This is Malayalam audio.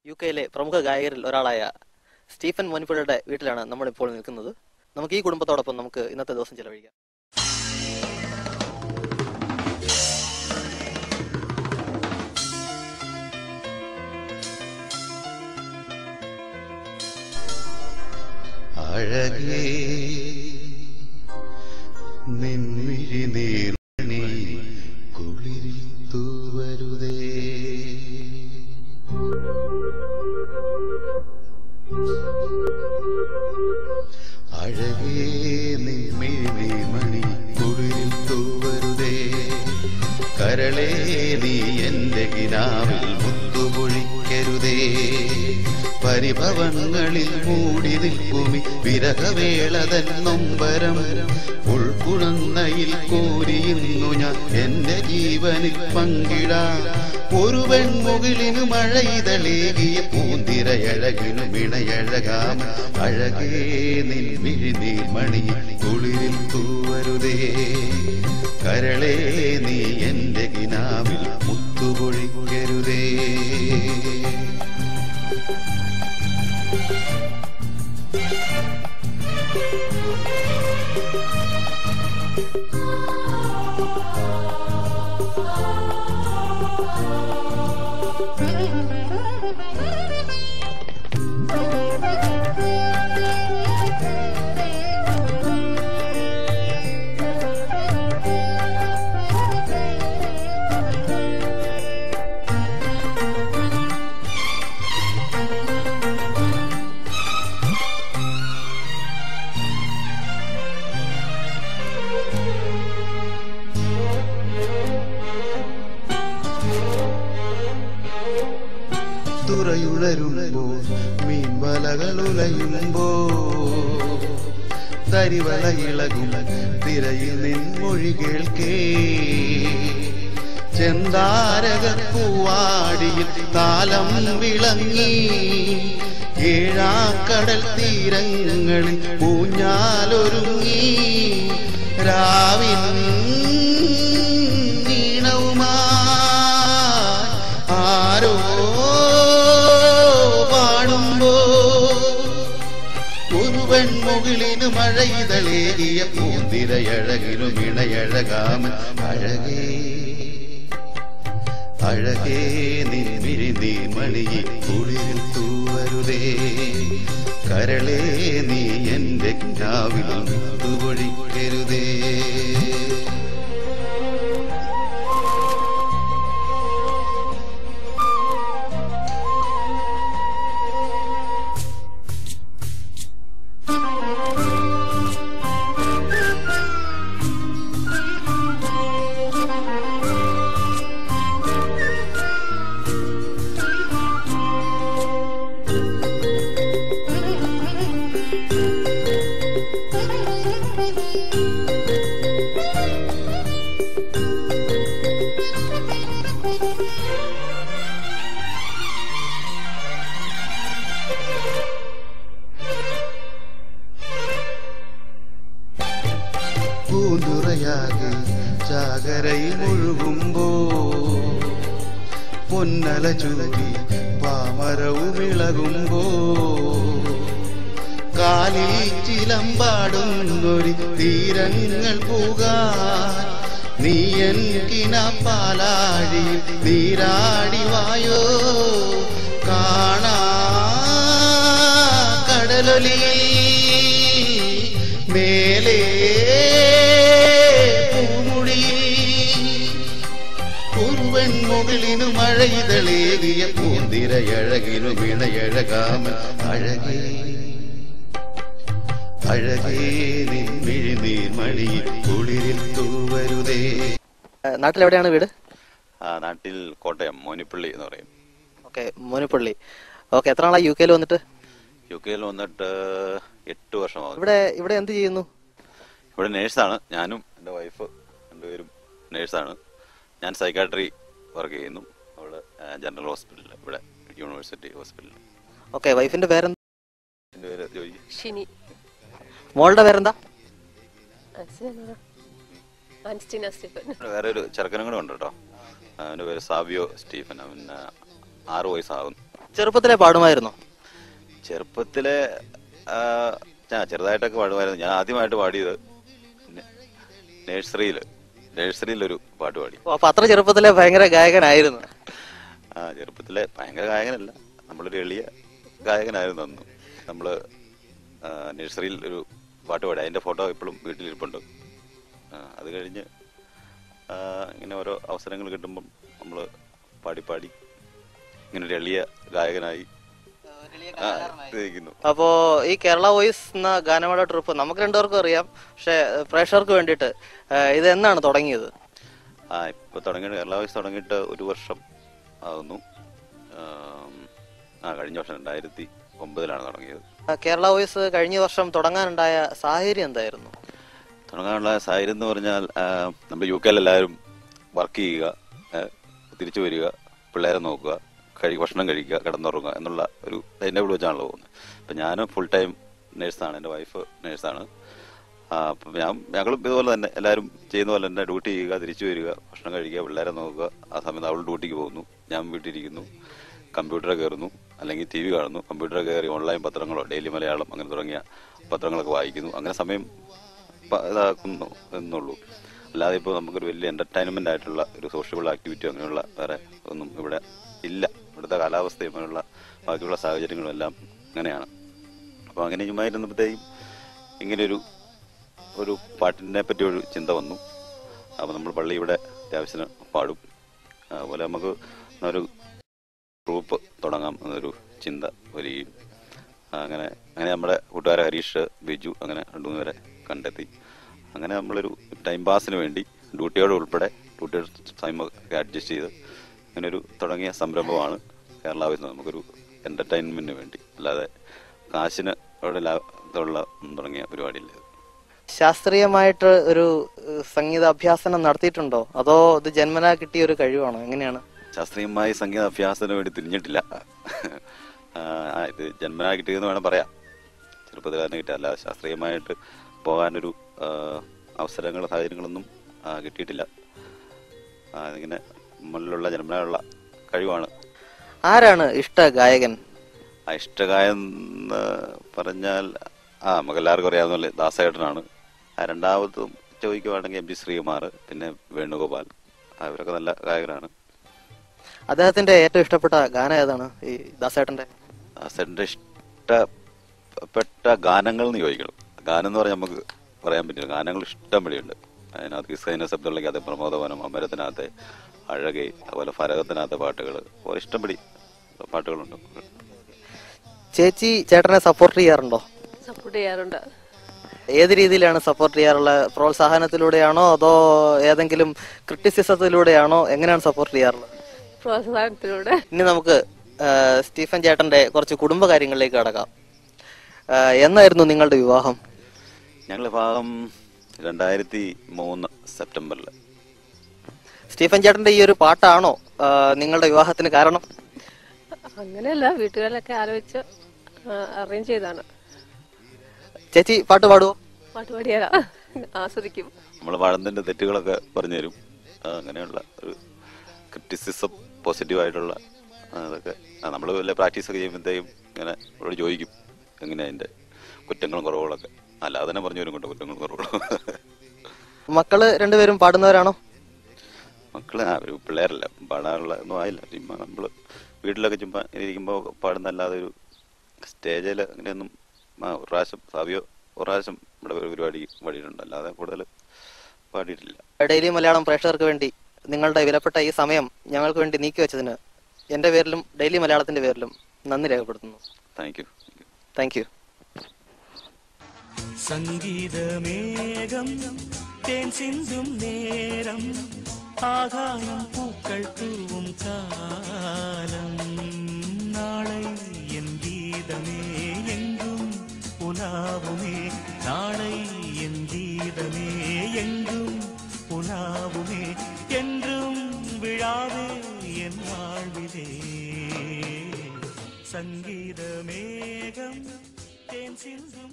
യുകെയിലെ പ്രമുഖ ഗായകരിൽ ഒരാളായ സ്റ്റീഫൻ മോനിപ്പുഴയുടെ വീട്ടിലാണ് നമ്മളിപ്പോൾ നിൽക്കുന്നത്. നമുക്ക് ഈ കുടുംബത്തോടൊപ്പം നമുക്ക് ഇന്നത്തെ ദിവസം ചെലവഴിക്കാം. അഴകേ നിൻമിഴി നീർമണി കുളിരിൽ തൂവരുതേ, അഴകേ നിൻമിഴി നീർമണി കുളിരിൽ തൂവരുതേ, കരളേ നീ എന്റെ കിനാവിൽ മുത്തുപൊഴിക്കരുതേ, പരിഭവങ്ങളിൽ മൂടി നിൽക്കുമി വിരഹവേളതൻ നൊമ്പരം, ഉൾക്കുണന്നയിൽ കോരിയുന്നു ഞാൻ എന്റെ ജീവനിൽ പങ്കിടാം. ഒരു പെൺമുകിലിനു മഴയിതളേകിയ പൂന്തിരയഴകിനു മിണയഴകാം, അഴകേ നിൻ മിഴി നീർമണി കുളിരിൽ തൂവരുതേ, കരളേ നീ എന്റെ കിനാവിൽ മുത്തുപൊഴിക്കരുതേ. തുറയുണരുമ്പോൾ മീൻവലകളുലയുമ്പോ, തരിവള ഇളകും തിരയിൽ നിൻമൊഴി കേൾക്കേ, ചെന്താരകപ്പൂവാടിയിൽ താലം വിളങ്ങി, ഏഴാക്കടൽ തീരങ്ങളിൽ ഊഞ്ഞാലൊരുങ്ങി, രാവിൻ നീണവുമായി ആരോ മുകിലിനു മഴയിതളേകിയ പൂന്തിരയഴകിനു മിണയഴകാമൻ, അഴകേ അഴകേ നിൻമിഴി നീർമണി കുളിരിൽ തൂവരുതേ, കരളേ നീ എന്റെ കിനാവിൽ മുത്തുപൊഴിക്കരുതേ. പൂന്തുറയാകെ ചാകരയിൽ മുഴുകുമ്പോ, പൊന്നല ചുരുക്കി പാമരവുമിളകുമ്പോ, കാലിൽ ചിലമ്പാടുന്നൊരു തീരങ്ങൾ പോകാൻ, നീയൻ കിനാപ്പാലാഴിയിൽ നീരാടിവായോ, കാണാ കടലൊലി മേലേ മുകിലിനു മഴയിതളേകിയ പൂന്തിരയഴകിനു മിണയഴകാമൻ, അഴകേ അഴകേ നിൻമിഴി നീർമണി കുളിരിൽ തൂവരുതേ. നാട്ടിലെവിടെയാണ് വീട്? നാട്ടിൽ കോട്ടയം മോനിപ്പള്ളി എന്ന് പറയും. ഓക്കെ, മോനിപ്പള്ളി. ഓക്കെ, എത്ര നാളായി യുകെയിൽ വന്നിട്ട്? യുകെയിൽ വന്നിട്ട് 8 വർഷമാകും. ഇവിടെ എന്ത് ചെയ്യുന്നു? ഇവിടെ നേഴ്സാണ്. ഞാനും എൻ്റെ വൈഫ് രണ്ടുപേരും നേഴ്സാണ്. ഞാൻ സൈക്കാട്രി വർക്ക് ചെയ്യുന്നു അവിടെ ജനറൽ ഹോസ്പിറ്റലിൽ, ഇവിടെ യൂണിവേഴ്സിറ്റി ഹോസ്പിറ്റലിൽ. ഓക്കെ, വൈഫിന്റെ പേരെന്താ? എൻ്റെ പേര് ഷിനി. മോളുടെ പേരെന്താ? വേറെ ഒരു ചെറുക്കനും കൂടെ ഉണ്ട് കേട്ടോ. അവൻ്റെ പേര് സാവിയോ സ്റ്റീഫൻ. അവന് 6 വയസ്സാകുന്നു. ചെറുപ്പത്തിലെ പാടുമായിരുന്നോ? ചെറുപ്പത്തിലെ ഞാൻ ചെറുതായിട്ടൊക്കെ പാടുമായിരുന്നു. ഞാൻ ആദ്യമായിട്ട് പാടിയത് നഴ്സറിയിലൊരു പാട്ട് പാടി. അപ്പൊ അത്ര ചെറുപ്പത്തിലെ ഭയങ്കര ഗായകനായിരുന്നു? ചെറുപ്പത്തിലെ ഭയങ്കര ഗായകനല്ല, നമ്മളൊരു എളിയ ഗായകനായിരുന്നു അന്ന്. നമ്മള് നഴ്സറിയിൽ ഒരു പാട്ട് പാടി, അതിന്റെ ഫോട്ടോ ഇപ്പോഴും വീട്ടിലിരിപ്പുണ്ട്. അത് കഴിഞ്ഞ് ഇങ്ങനെ ഓരോ അവസരങ്ങൾ കിട്ടുമ്പം നമ്മൾ പാടി ഇങ്ങനെ ഒരു എളിയ ഗായകനായി. അപ്പോ ഈ കേരള വോയിസ് എന്ന ഗാനമേള ട്രിപ്പ് നമുക്ക് രണ്ടുപേർക്കും അറിയാം, പക്ഷെ പ്രേക്ഷകർക്ക് വേണ്ടിയിട്ട് ഇത് എന്നാണ് തുടങ്ങിയത്? ഇപ്പൊ തുടങ്ങിയിട്ട് കേരള വോയിസ് തുടങ്ങിയിട്ട് 1 വർഷം ആകുന്നു. കഴിഞ്ഞ വർഷം 2009 തുടങ്ങിയത്. കേരള വോയിസ് കഴിഞ്ഞ വർഷം തുടങ്ങാനുണ്ടായ സാഹചര്യം എന്തായിരുന്നു? തുടങ്ങാനുള്ള സാഹചര്യം എന്ന് പറഞ്ഞാൽ നമ്മൾ UK എല്ലാവരും വർക്ക് ചെയ്യുക, തിരിച്ചു വരിക, പിള്ളേരെ നോക്കുക, ഭക്ഷണം കഴിക്കുക, കിടന്നുറങ്ങുക എന്നുള്ള ഒരു ടൈംടേബിൾ വെച്ചാണല്ലോ പോകുന്നത്. അപ്പം ഞാൻ ഫുൾ ടൈം നേഴ്സാണ്, എൻ്റെ വൈഫ് നേഴ്സാണ്. അപ്പം ഞങ്ങളും ഇതുപോലെ തന്നെ എല്ലാവരും ചെയ്യുന്ന പോലെ തന്നെ ഡ്യൂട്ടി ചെയ്യുക, തിരിച്ചു വരിക, ഭക്ഷണം കഴിക്കുക, പിള്ളേരെ നോക്കുക. ആ സമയത്ത് അവൾ ഡ്യൂട്ടിക്ക് പോകുന്നു, ഞാൻ വീട്ടിലിരിക്കുന്നു, കമ്പ്യൂട്ടറെ കയറുന്നു, അല്ലെങ്കിൽ TV കാണുന്നു, കമ്പ്യൂട്ടറെ കയറി ഓൺലൈൻ പത്രങ്ങളോ ഡെയിലി മലയാളം അങ്ങനെ തുടങ്ങിയ പത്രങ്ങളൊക്കെ വായിക്കുന്നു. അങ്ങനെ സമയം ഇതാക്കുന്നു എന്നുള്ളൂ. അല്ലാതെ ഇപ്പോൾ നമുക്കൊരു വലിയ എന്റർടൈൻമെന്റ് ആയിട്ടുള്ള ഒരു സോഷ്യബിൾ ആക്ടിവിറ്റി അങ്ങനെയുള്ള വേറെ ഒന്നും ഇവിടെ ഇല്ല. ഇവിടുത്തെ കാലാവസ്ഥയും അങ്ങനെയുള്ള ബാക്കിയുള്ള സാഹചര്യങ്ങളും എല്ലാം അങ്ങനെയാണ്. അപ്പോൾ അങ്ങനെ ചുമ്മായിരുന്നപ്പോഴത്തേക്കും ഇങ്ങനെയൊരു പാട്ടിനെ പറ്റി ഒരു ചിന്ത വന്നു. അപ്പോൾ നമ്മൾ പള്ളി ഇവിടെ അത്യാവശ്യത്തിന് പാടും, അതുപോലെ നമുക്ക് ഒരു ഗ്രൂപ്പ് തുടങ്ങാം എന്നൊരു ചിന്ത വരികയും അങ്ങനെ നമ്മുടെ കൂട്ടുകാരെ ഹരീഷ്, ബിജു അങ്ങനെ 2-3 പേരെ കണ്ടെത്തി. അങ്ങനെ നമ്മളൊരു ടൈം പാസിന് വേണ്ടി ഡ്യൂട്ടിയോട് ഉൾപ്പെടെ ഡ്യൂട്ടിയുടെ ടൈമൊക്കെ അഡ്ജസ്റ്റ് ചെയ്ത് ഇങ്ങനൊരു തുടങ്ങിയ സംരംഭമാണ് കേരള വോയിസ്. നമുക്കൊരു എന്റർടൈൻമെന്റിന് വേണ്ടി, അല്ലാതെ കാശിന് അവിടെ ലാഭമുള്ള തുടങ്ങിയ പരിപാടിയില്ല. ശാസ്ത്രീയമായിട്ട് ഒരു സംഗീത അഭ്യാസനം നടത്തിയിട്ടുണ്ടോ, അതോ ഇത് ജന്മനാ കിട്ടിയ ഒരു കഴിവാണോ, എങ്ങനെയാണ്? ശാസ്ത്രീയമായി സംഗീത അഭ്യാസത്തിന് വേണ്ടി തിരിഞ്ഞിട്ടില്ല. ഇത് ജന്മനാ കിട്ടിയെന്ന് വേണം പറയാം. ചെറുപ്പത്തിൽ തന്നെ കിട്ടിയ, അല്ല ശാസ്ത്രീയമായിട്ട് പോകാനൊരു അവസരങ്ങൾ സാഹചര്യങ്ങളൊന്നും കിട്ടിയിട്ടില്ല. ഇങ്ങനെ മുന്നിലുള്ള ജന്മനായുള്ള കഴിവാണ്. ആരാണ് ഇഷ്ട ഗായകൻ? ഇഷ്ടഗായൻ എന്ന് പറഞ്ഞാൽ നമുക്കെല്ലാവർക്കും അറിയാവുന്ന ദാസേട്ടനാണ്. രണ്ടാമതും ചോദിക്കുവാണെങ്കിൽ MG ശ്രീകുമാർ, പിന്നെ വേണുഗോപാൽ, അവരൊക്കെ നല്ല ഗായകരാണ്. അദ്ദേഹത്തിന്റെ ഏറ്റവും ഇഷ്ടപ്പെട്ട ഗാനം ഏതാണ് ഈ ദാസേട്ടന്റെ? ദാസേട്ടന്റെ ഇഷ്ടപ്പെട്ട ഗാനങ്ങൾ എന്ന് ചോദിക്കണം. ഗാനം എന്ന് പറഞ്ഞാൽ നമുക്ക് പറയാൻ പറ്റില്ല. ഗാനങ്ങൾ ഇഷ്ടം വഴിയുണ്ട്. അതിനകത്ത് ഇസ്കൈന ശബ്ദമുണ്ടെങ്കിൽ അത് പ്രമോദവനം, അമരത്തിനകത്തെ അഴകെ, അതുപോലെ ഫരകത്തിനകത്തെ പാട്ടുകൾ, അതുപോലെ ഇഷ്ടംപടി പാട്ടുകളുണ്ട്. ചേച്ചി ചേട്ടനെ സപ്പോർട്ട് ചെയ്യാറുണ്ടോ? സപ്പോർട്ട് ചെയ്യാറുണ്ട്. ഏത് രീതിയിലാണ് സപ്പോർട്ട് ചെയ്യാറുള്ളത്? പ്രോത്സാഹനത്തിലൂടെയാണോ അതോ ഏതെങ്കിലും ക്രിറ്റിസിസത്തിലൂടെയാണോ, എങ്ങനെയാണ് സപ്പോർട്ട് ചെയ്യാറുള്ളത്? പ്രോത്സാഹനത്തിലൂടെ. ഇനി നമുക്ക് സ്റ്റീഫൻ ചേട്ടന്റെ കുറച്ച് കുടുംബകാര്യങ്ങളിലേക്ക് കടക്കാം. എന്നായിരുന്നു നിങ്ങളുടെ വിവാഹം? ഞങ്ങളുടെ വിവാഹം 2003 സെപ്റ്റംബറിൽ. സ്റ്റീഫൻ ചേട്ടന്റെ ഈ ഒരു പാട്ടാണോ നിങ്ങളുടെ വിവാഹത്തിന് കാരണം? അങ്ങനെയല്ല, വീട്ടുകാരൊക്കെ ആലോചിച്ച് അറേഞ്ച് ചെയ്താണ്. ചേച്ചി പാട്ട് പാടുവോ? പാട്ട് പാടിയാലാ ആസ്വദിക്കും. നമ്മൾ പാടുന്നതിന്റെ തെറ്റുകളൊക്കെ പറഞ്ഞു തരും. അങ്ങനെയുള്ള ഒരു ക്രിറ്റിസിസം പോസിറ്റീവായിട്ടുള്ള അതൊക്കെ നമ്മൾ വല്ല പ്രാക്ടീസൊക്കെ ചെയ്യുമ്പോഴത്തേക്കും ഇങ്ങനെ അവരോട് ചോദിക്കും എങ്ങനെയാ അതിന്റെ കുറ്റങ്ങളും കുറവുകളൊക്കെ. അല്ലാതെ തന്നെ പറഞ്ഞു വരും കൊണ്ട് കുറ്റങ്ങളും കുറവുകളും. മക്കള് രണ്ടുപേരും പാടുന്നവരാണോ? മക്കള് ഒരു പിള്ളേരല്ല, പാടാനുള്ള ഒന്നും ആയില്ല. ചുമ്മാ നമ്മള് വീട്ടിലൊക്കെ ചുമ്മാ ഇരിക്കുമ്പോൾ പാടുന്നല്ലാതെ ഒരു സ്റ്റേജിൽ അങ്ങനെയൊന്നും ഒരു പ്രാവശ്യം ഇവിടെ ഒരു പരിപാടി പാടിയിട്ടുണ്ട്, അല്ലാതെ കൂടുതൽ പാടിയിട്ടില്ല. ഡെയിലി മലയാളം പ്രേക്ഷകർക്ക് വേണ്ടി നിങ്ങളുടെ വിലപ്പെട്ട ഈ സമയം ഞങ്ങൾക്ക് വേണ്ടി നീക്കി വെച്ചതിന് എന്റെ പേരിലും ഡെയിലി മലയാളത്തിന്റെ പേരിലും നന്ദി രേഖപ്പെടുത്തുന്നു. Thank you. സംഗീതമേഘം തേൻ സിന്ധും നേരം ആകാശം പൂക്കൾ തൂവും കാലം നാളെ എൻ ഗീതമേ എങ്കും പുലാവുമേ നാളെ എൻ ഗീതമേ എങ്കും പുലാവുമേ என்றும் விழாவே என் வாழ்விலே സംഗീതമേഘം തേൻ സിന്ധും